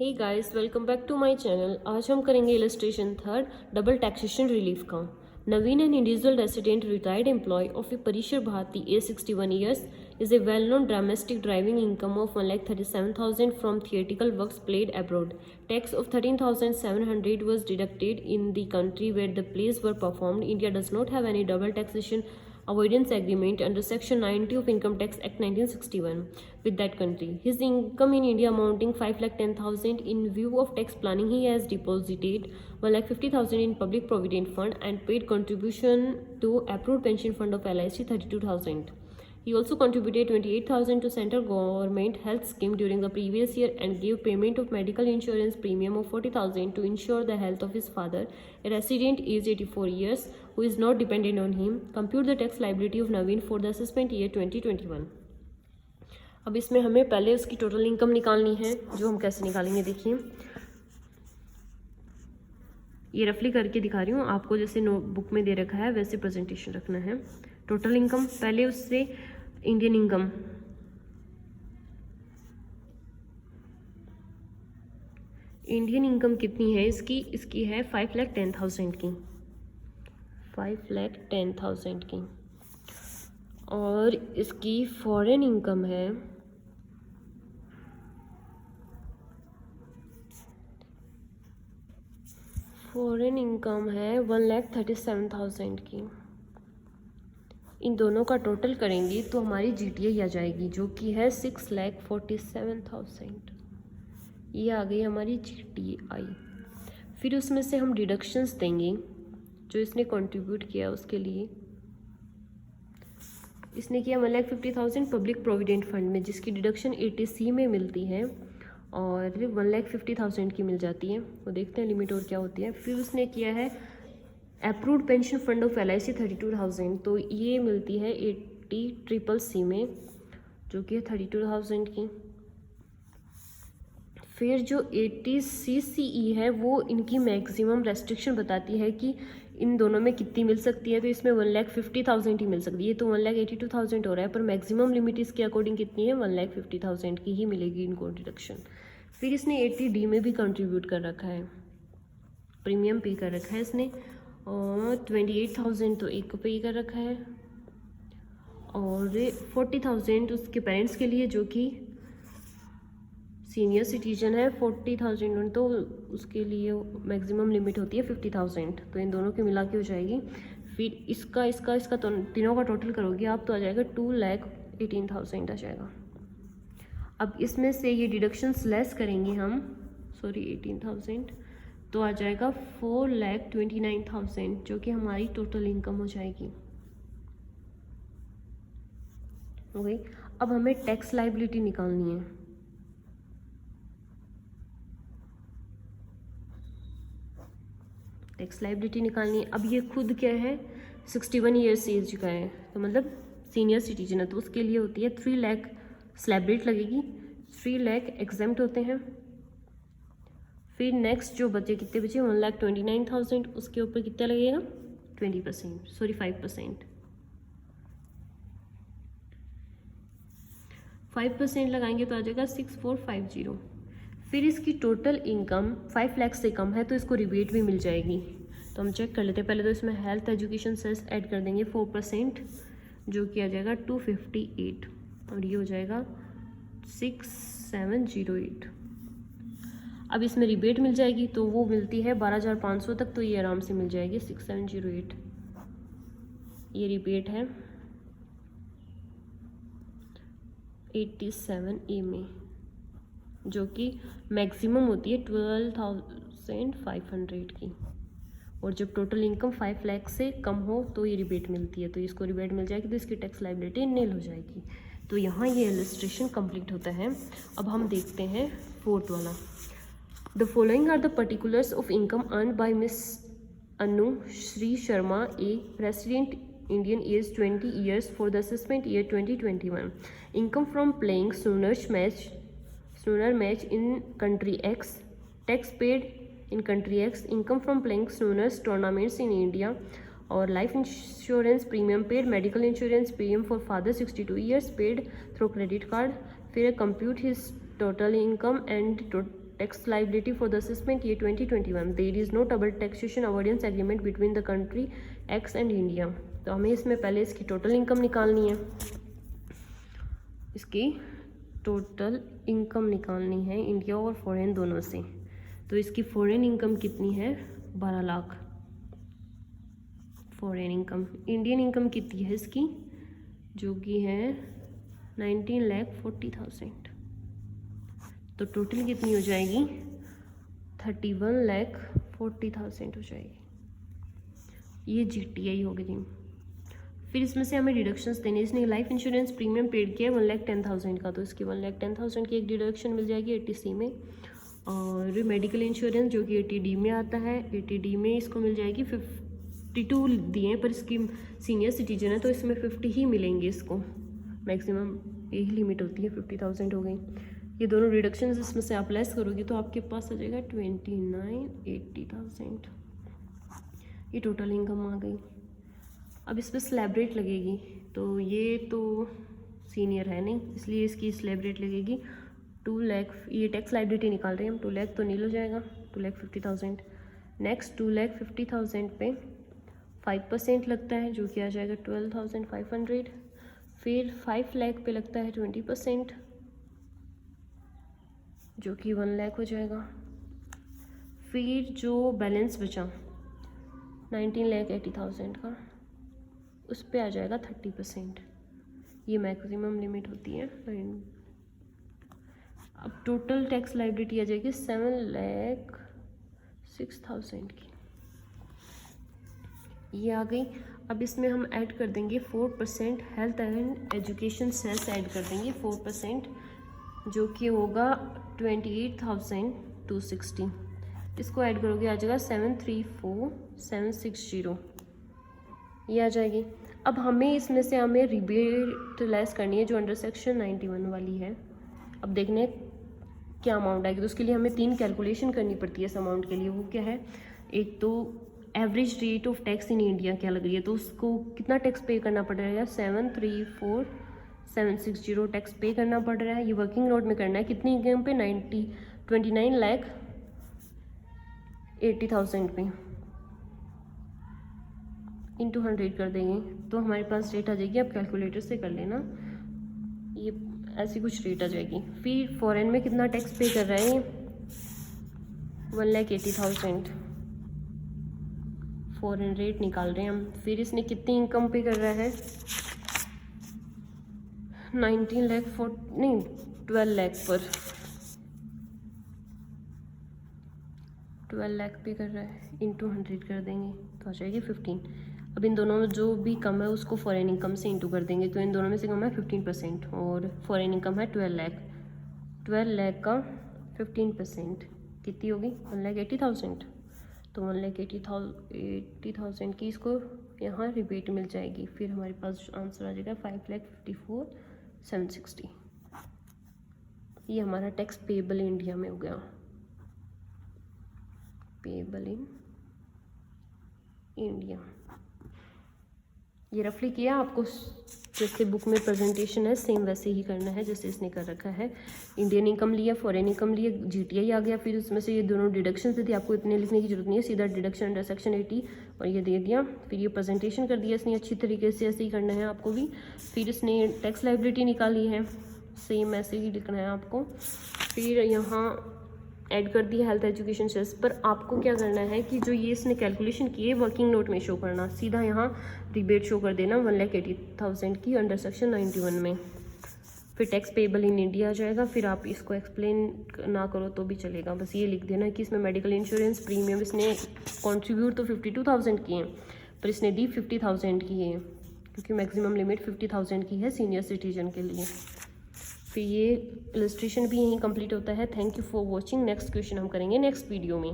Hey guys, welcome back to my channel. आज हम करेंगे illustration third, double taxation relief का। Naveen, an individual resident retired employee of a Parishar Bharati, age 61 years, is a well-known domestic driving income of 1,37,000 from theatrical works played abroad. Tax of 13,700 was deducted in the country where the plays were performed. India does not have any double taxation avoidance agreement under Section 90 of Income Tax Act 1961 with that country. His income in India amounting 5,10,000. In view of tax planning, he has deposited 1,50,000 in Public Provident Fund and paid contribution to approved pension fund of LIC 32,000. He also contributed 28,000 to central government health scheme during the previous year and gave payment of medical insurance premium of 40,000 to ensure the health of his father, a resident aged 84 years, who is not dependent on him. Compute the tax liability of Naveen for the assessment year 2021. अब इसमें हमें पहले उसकी total income निकालनी है, जो हम कैसे निकालेंगे देखिए। ये रफली करके दिखा रही हूँ आपको, जैसे नोटबुक में दे रखा है वैसे प्रेजेंटेशन रखना है। टोटल इनकम पहले उससे इंडियन इनकम कितनी है इसकी है 5,10,000 की, 5,10,000 की। और इसकी फॉरेन इनकम है 1,37,000 की। इन दोनों का टोटल करेंगे तो हमारी जीटीआई आ जाएगी, जो कि है 6,47,000। ये आ गई हमारी जीटीआई। फिर उसमें से हम डिडक्शंस देंगे जो इसने कंट्रीब्यूट किया उसके लिए। इसने किया 1,50,000 पब्लिक प्रोविडेंट फंड में, जिसकी डिडक्शन 80C में मिलती है और 1,50,000 की मिल जाती है। वो देखते हैं लिमिट और क्या होती है। फिर उसने किया है approved pension fund of LIC 32,000, तो ये मिलती है 80CCC में, जो कि है 32,000 की। फिर जो 80CCE है वो इनकी मैक्सिमम रेस्ट्रिक्शन बताती है कि इन दोनों में कितनी मिल सकती है, तो इसमें 1,50,000 ही मिल सकती है। ये तो 1,82,000 हो रहा है, पर मैक्सिमम लिमिट इसके अकॉर्डिंग कितनी है, 1,50,000 की ही मिलेगी इनको डिडक्शन। फिर इसने 80D में भी कंट्रीब्यूट कर रखा है, प्रीमियम पे कर रखा है इसने, और 28,000 तो एक को पे कर रखा है, और 40,000 उसके पेरेंट्स के लिए जो कि सीनियर सिटीजन है। 40,000 तो उसके लिए मैक्सिमम लिमिट होती है 50,000, तो इन दोनों की मिला के हो जाएगी। फिर इसका तो तीनों का टोटल करोगे आप तो आ जाएगा 2,18,000 आ जाएगा। अब इसमें से ये डिडक्शंस लेस करेंगे हम, 18,000, तो आ जाएगा 4,29,000, जो कि हमारी टोटल इनकम हो जाएगी। हो गई। अब हमें टैक्स लाइबिलिटी निकालनी है। टैक्स लाइबिलिटी निकालनी है। अब ये खुद क्या है, 61 ईयर्स एज का है, तो मतलब सीनियर सिटीजन है, तो उसके लिए होती है 3 लाख स्लैब रेट लगेगी, 3 लाख एग्जेम्प्ट होते हैं। फिर नेक्स्ट जो बचे, कितने बचे, 1,29,000, उसके ऊपर कितना लगेगा, 5%, 5% लगाएंगे तो आ जाएगा 6,450। फिर इसकी टोटल इनकम 5 लाख से कम है तो इसको रिबेट भी मिल जाएगी। तो हम चेक कर लेते हैं। पहले तो इसमें हेल्थ एजुकेशन सेस ऐड कर देंगे 4%, जो कि आ जाएगा 258, और ये हो जाएगा 6,708। अब इसमें रिबेट मिल जाएगी, तो वो मिलती है 12,500 तक, तो ये आराम से मिल जाएगी 6,708। ये रिबेट है 87A में, जो कि मैक्सिमम होती है 12,500 की। और जब टोटल इनकम 5 लाख से कम हो तो ये रिबेट मिलती है, तो इसको रिबेट मिल जाएगी, तो इसकी टैक्स लाइबिलिटी नील हो जाएगी। तो यहाँ ये इलस्ट्रेशन कंप्लीट होता है। अब हम देखते हैं फोर्थ वाला। The following are the particulars of income earn by miss Anu Shri Sharma, a resident Indian, age 20 years, for the assessment year 2021. Income from playing snooker match in country X. Tax paid in country X. Income from playing snooker tournaments in India, or life insurance premium paid, medical insurance premium for father 62 years paid through credit card. फिर compute his total income and tax liability for the assessment year 2021, there is no double taxation avoidance agreement between the country X and India. तो हमें इसमें पहले इसकी total income निकालनी है, इसकी total income निकालनी है इंडिया और फॉरेन दोनों से। तो इसकी फॉरेन इनकम कितनी है, 12 lakh foreign income. Indian income कितनी है इसकी, जो कि है 19,40,000। तो टोटल कितनी हो जाएगी, 31,40,000 हो जाएगी। ये GTI हो गई। फिर इसमें से हमें डिडक्शंस देने, इसने लाइफ इंश्योरेंस प्रीमियम पेड किया 1,10,000 का, तो इसकी 1,10,000 की एक डिडक्शन मिल जाएगी 80C में। और मेडिकल इंश्योरेंस जो कि 80D में आता है, 80D में इसको मिल जाएगी 52 दिए, पर इसकी सीनियर सिटीजन है तो इसमें 50 ही मिलेंगे इसको, मैक्सिमम यही लिमिट होती है, 50,000 हो गई। ये दोनों रिडक्शंस इसमें से आप लेस करोगे तो आपके पास आ जाएगा 29,80,000। ये टोटल इनकम आ गई। अब इस पर स्लैब रेट लगेगी, तो ये तो सीनियर है नहीं, इसलिए इसकी स्लैब रेट लगेगी 2 लाख। ये टैक्स लाइबिलिटी निकाल रहे हैं हम, 2 लाख तो नील हो जाएगा, 2,50,000। नेक्स्ट 2,50,000 पे 5% लगता है, जो कि आ जाएगा 12,500। फिर 5 लाख पे लगता है 20%, जो कि 1 लाख हो जाएगा। फिर जो बैलेंस बचा 19,80,000 का, उस पे आ जाएगा 30%। ये मैक्सिमम लिमिट होती है। अब टोटल टैक्स लाइबिलिटी आ जाएगी 7,06,000 की, ये आ गई। अब इसमें हम ऐड कर देंगे 4% health and education cess add कर देंगे 4%, जो कि होगा 28,260। इसको ऐड करोगे आ जाएगा 734,760, ये आ जाएगी। अब हमें इसमें से हमें रिबेट लेस करनी है जो अंडर सेक्शन 91 वाली है। अब देखने क्या अमाउंट आएगी, तो उसके लिए हमें 3 कैलकुलेशन करनी पड़ती है इस अमाउंट के लिए। वो क्या है, एक तो average rate of tax in India क्या लग रही है, तो उसको कितना टैक्स पे करना पड़ रहा है, 734,760 टैक्स पे करना पड़ रहा है। ये वर्किंग नोट में करना है, कितनी इनकम पे, 29,80,000 पे इंटू 100 कर देंगे तो हमारे पास रेट आ जाएगी। आप कैलकुलेटर से कर लेना, ये ऐसी कुछ रेट आ जाएगी। फिर फॉरेन में कितना टैक्स पे कर रहा है, 1,80,000 फॉरेन रेट निकाल रहे हैं हम। फिर इसने कितनी इनकम पे कर रहा है, 12 लाख पर 12 लाख पे कर रहा है, इंटू 100 कर देंगे तो आ जाएगी 15। अब इन दोनों में जो भी कम है उसको फॉरेन इनकम से इंटू कर देंगे, तो इन दोनों में से कम है 15% और फॉरेन इनकम है 12 लाख। 12 लाख का 15% कितनी होगी, 1,80,000। तो 1,80,000 की इसको यहाँ रिबेट मिल जाएगी। फिर हमारे पास आंसर आ जाएगा 5,54,760। ये हमारा टैक्स पेबल इंडिया में हो गया, पेबल इन इंडिया। ये रफली किया, आपको जैसे बुक में प्रेजेंटेशन है सेम वैसे ही करना है जैसे इसने कर रखा है। इंडियन इनकम लिया, फॉरेन इनकम लिया, GTI आ गया, फिर उसमें से ये दोनों डिडक्शन थे, आपको इतने लिखने की जरूरत नहीं है, सीधा डिडक्शन अंडर सेक्शन 80 और ये दे दिया। फिर ये प्रेजेंटेशन कर दिया इसने अच्छी तरीके से, ऐसे ही करना है आपको भी। फिर इसने टैक्स लाइबिलिटी निकाली है, सेम ऐसे ही लिखना है आपको। फिर यहाँ ऐड कर दिया हेल्थ एजुकेशन सेस, पर आपको क्या करना है कि जो ये इसने कैलकुलेशन की है वर्किंग नोट में शो करना, सीधा यहाँ रिबेट शो कर देना 1,80,000 की अंडर सेक्शन 91 में। फिर टैक्स पेबल इन इंडिया आ जाएगा। फिर आप इसको एक्सप्लेन ना करो तो भी चलेगा, बस ये लिख देना कि इसमें मेडिकल इंश्योरेंस प्रीमियम इसने कंट्रीब्यूट तो 52,000 की है, पर इसने दी 50,000 की है, क्योंकि मैक्सिमम लिमिट 50,000 की है सीनियर सिटीजन के लिए। फिर ये इलस्ट्रेशन भी यहीं कंप्लीट होता है। Thank you for watching. Next question हम करेंगे नेक्स्ट वीडियो में।